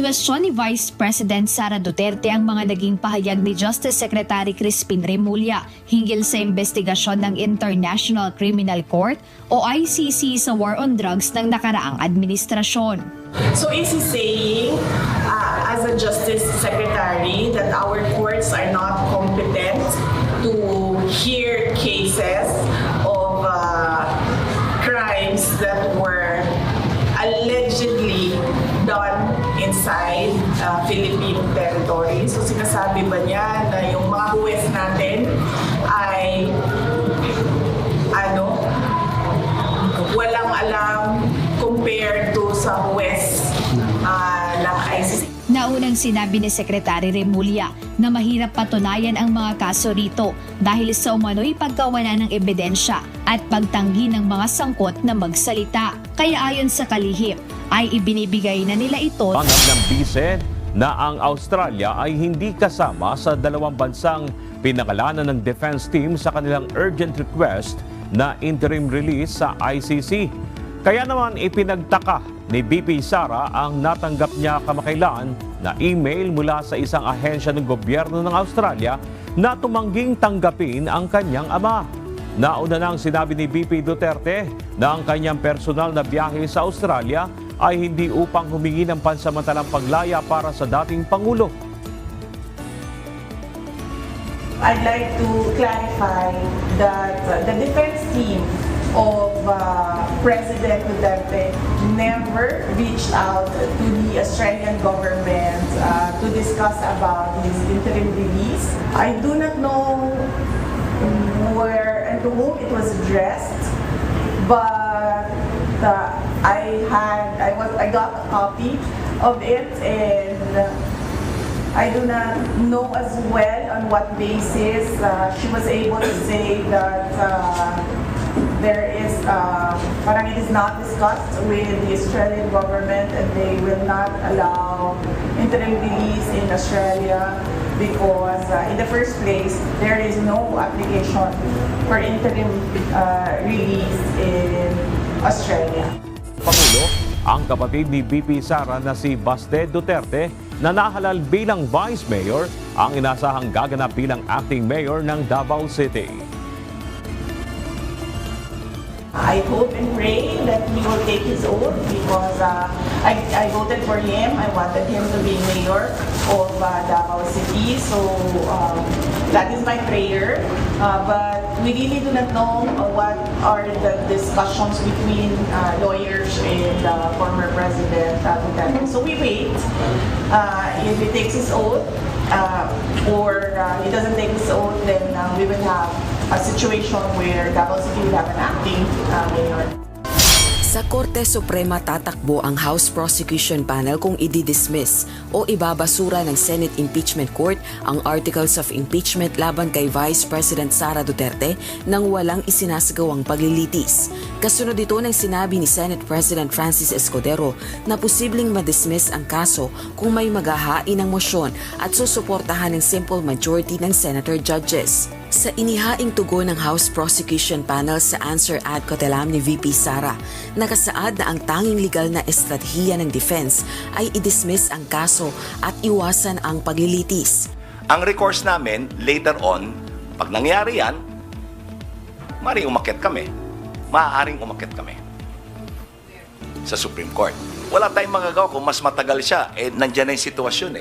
Kinuwestiyon ni Vice President Sara Duterte ang mga naging pahayag ni Justice Secretary Crispin Remulla hinggil sa investigasyon ng International Criminal Court o ICC sa war on drugs ng nakaraang administrasyon. So is he saying, as a Justice Secretary, that our courts are not competent to hear cases of crimes that were allegedly done inside Philippine territory? So sinasabi ba niya na yung mga huwes natin ay walang alam compared to sa huwes ng ICC? Naunang sinabi ni Secretary Remulla na mahirap patunayan ang mga kaso rito dahil sa umano'y pagkawala ng ebidensya at pagtanggi ng mga sangkot na magsalita. Kaya ayon sa kalihim, ay ibinibigay na nila ito. Pangag ng bise na ang Australia ay hindi kasama sa dalawang bansang pinangalanan ng defense team sa kanilang urgent request na interim release sa ICC. Kaya naman ipinagtaka ni BP Sara ang natanggap niya kamakailan na email mula sa isang ahensya ng gobyerno ng Australia na tumangging tanggapin ang kanyang ama. Nauna nang sinabi ni BP Duterte na ang kanyang personal na biyahe sa Australia ay hindi upang humingi ng pansamantalang paglaya para sa dating Pangulo. I'd like to clarify that the defense team of President Duterte never reached out to the Australian government to discuss about his interim release. I do not know where and to whom it was addressed, but I got a copy of it, and I do not know as well on what basis she was able to say that there is, parang it is not discussed with the Australian government and they will not allow interim release in Australia because in the first place, there is no application for interim release in Australia. Pangulo, ang kapatid ni BP Sara na si Baste Duterte na nahalal bilang Vice Mayor ang inasahang gaganap bilang Acting Mayor ng Davao City. I hope and pray that he will take his oath because I voted for him. I wanted him to be mayor of Davao City. So that is my prayer. But we really do not know what are the discussions between lawyers and former President Duterte. So we wait. If he takes his oath or he doesn't take his oath, then we will have a situation where Davao City will have an acting mayor. Sa Korte Suprema tatakbo ang House Prosecution Panel kung i-dismiss o ibabasura ng Senate Impeachment Court ang Articles of Impeachment laban kay Vice President Sara Duterte nang walang isinasagawang paglilitis. Kasunod ito ng sinabi ni Senate President Francis Escudero na posibleng ma-dismiss ang kaso kung may maghahain ng mosyon at susuportahan ng simple majority ng senator judges. Sa inihaing tugon ng House Prosecution Panel sa answer ad cotellam ni VP Sara, nakasaad na ang tanging legal na estratehiya ng defense ay i-dismiss ang kaso at iwasan ang paglilitis. Ang recourse namin later on, pag nangyari yan, maaaring umakyat kami sa Supreme Court. Wala tayong magagawa kung mas matagal siya, nandyan na yung sitwasyon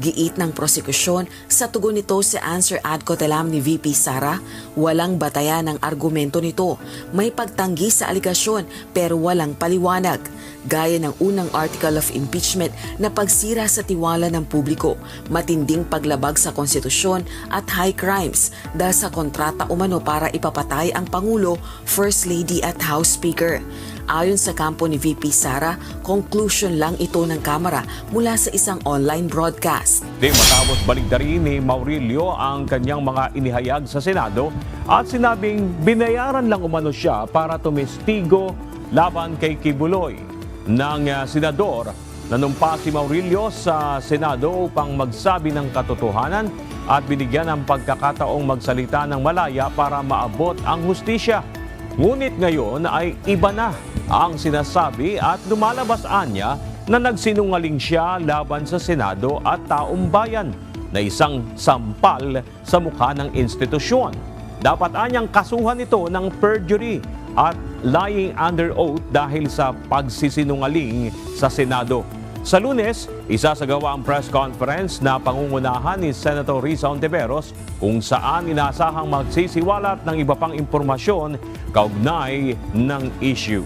Giit ng prosekusyon sa tugon nito sa answer ad cotellam ni VP Sara, walang batayan ng argumento nito. May pagtanggi sa aligasyon pero walang paliwanag. Gaya ng unang article of impeachment na pagsira sa tiwala ng publiko, matinding paglabag sa konstitusyon at high crimes dahil sa kontrata umano para ipapatay ang Pangulo, First Lady at House Speaker. Ayon sa kampo ni VP Sara, conclusion lang ito ng Kamara mula sa isang online broadcast. Di matapos baligtarin ni Maurilio ang kanyang mga inihayag sa Senado at sinabing binayaran lang umano siya para tumestigo laban kay Kibuloy. Ng senador, nanumpa si Maurilio sa Senado upang magsabi ng katotohanan at binigyan ng pagkakataong magsalita ng malaya para maabot ang hustisya. Ngunit ngayon ay iba na ang sinasabi at lumalabas anya na nagsinungaling siya laban sa Senado at taong bayan na isang sampal sa mukha ng institusyon. Dapat anyang kasuhan ito ng perjury at lying under oath dahil sa pagsisinungaling sa Senado. Sa Lunes, isasagawa ang press conference na pangungunahan ni Senator Risa Hontiveros kung saan inaasahang magsisiwalat ng iba pang impormasyon kaugnay ng issue.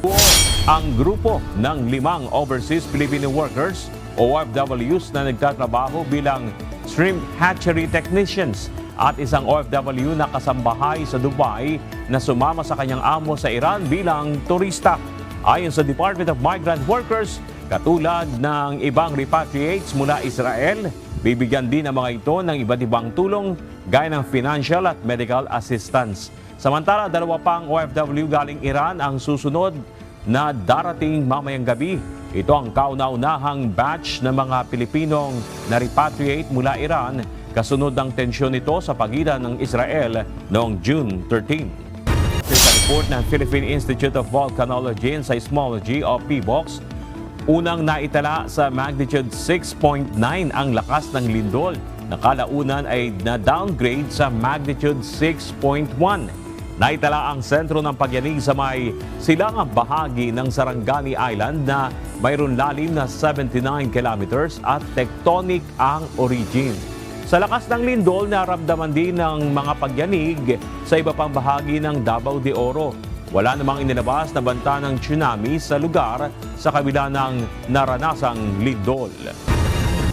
Ang grupo ng 5 overseas Filipino workers o OFWs na nagtatrabaho bilang shrimp hatchery technicians at isang OFW na kasambahay sa Dubai na sumama sa kanyang amo sa Iran bilang turista. Ayon sa Department of Migrant Workers, katulad ng ibang repatriates mula Israel, bibigyan din ang mga ito ng iba't ibang tulong gaya ng financial at medical assistance. Samantala, 2 pang OFW galing Iran ang susunod na darating mamayang gabi. Ito ang kauna-unahang batch ng mga Pilipinong na repatriate mula Iran kasunod ng tensyon nito sa pagitan ng Israel noong June 13. Sa report ng Philippine Institute of Volcanology and Seismology o PVOX, unang naitala sa magnitude 6.9 ang lakas ng lindol na kalaunan ay na-downgrade sa magnitude 6.1. Naitala ang sentro ng pagyanig sa may silangang bahagi ng Sarangani Island na mayroon lalim na 79 kilometers at tectonic ang origin. Sa lakas ng lindol, naramdaman din ng mga pagyanig sa iba pang bahagi ng Davao de Oro. Wala namang inilabas na banta ng tsunami sa lugar sa kabila ng naranasang lindol.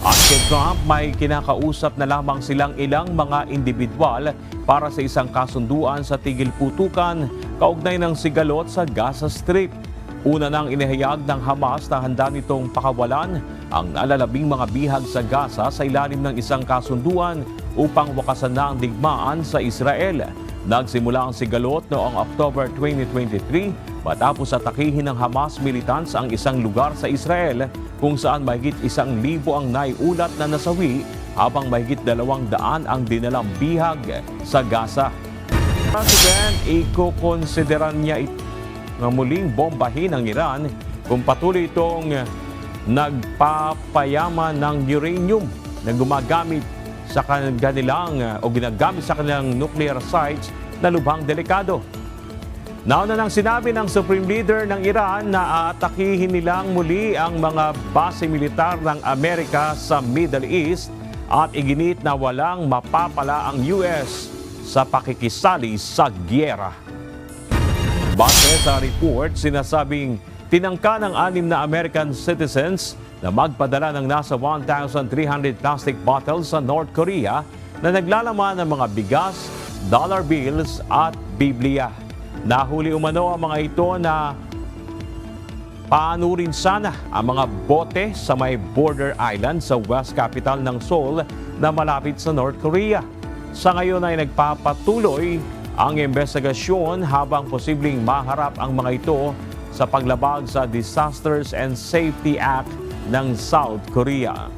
At kay Trump, may kinakausap na lamang silang ilang mga individual para sa isang kasunduan sa tigil putukan kaugnay ng sigalot sa Gaza Strip. Una nang inihayag ng Hamas na handa nitong pakawalan ang nalalabing mga bihag sa Gaza sa ilalim ng isang kasunduan upang wakasan na ang digmaan sa Israel. Nagsimula ang sigalot noong October 2023 matapos atakihin ng Hamas militants ang isang lugar sa Israel kung saan mahigit 1,000 ang naiulat na nasawi habang mahigit 200 ang dinalang bihag sa Gaza. President, ikokonsideran niya na muling bombahin ng Iran kung patuloy itong nagpapayaman ng uranium na gumagamit sa kanilang o ginagamit sa kanilang nuclear sites na lubhang delikado. Nauna nang sinabi ng Supreme Leader ng Iran na aatakihin nilang muli ang mga base militar ng Amerika sa Middle East at iginit na walang mapapala ang US sa pakikisali sa gyera. Base sa report, sinasabing tinangka ng 6 na American citizens na magpadala ng nasa 1,300 plastic bottles sa North Korea na naglalaman ng mga bigas, dollar bills at Biblia. Nahuli umano ang mga ito na paanurin sana ang mga bote sa may border island sa west capital ng Seoul na malapit sa North Korea. Sa ngayon ay nagpapatuloy ang investigasyon habang posibleng maharap ang mga ito sa paglabag sa Disasters and Safety Act ng South Korea.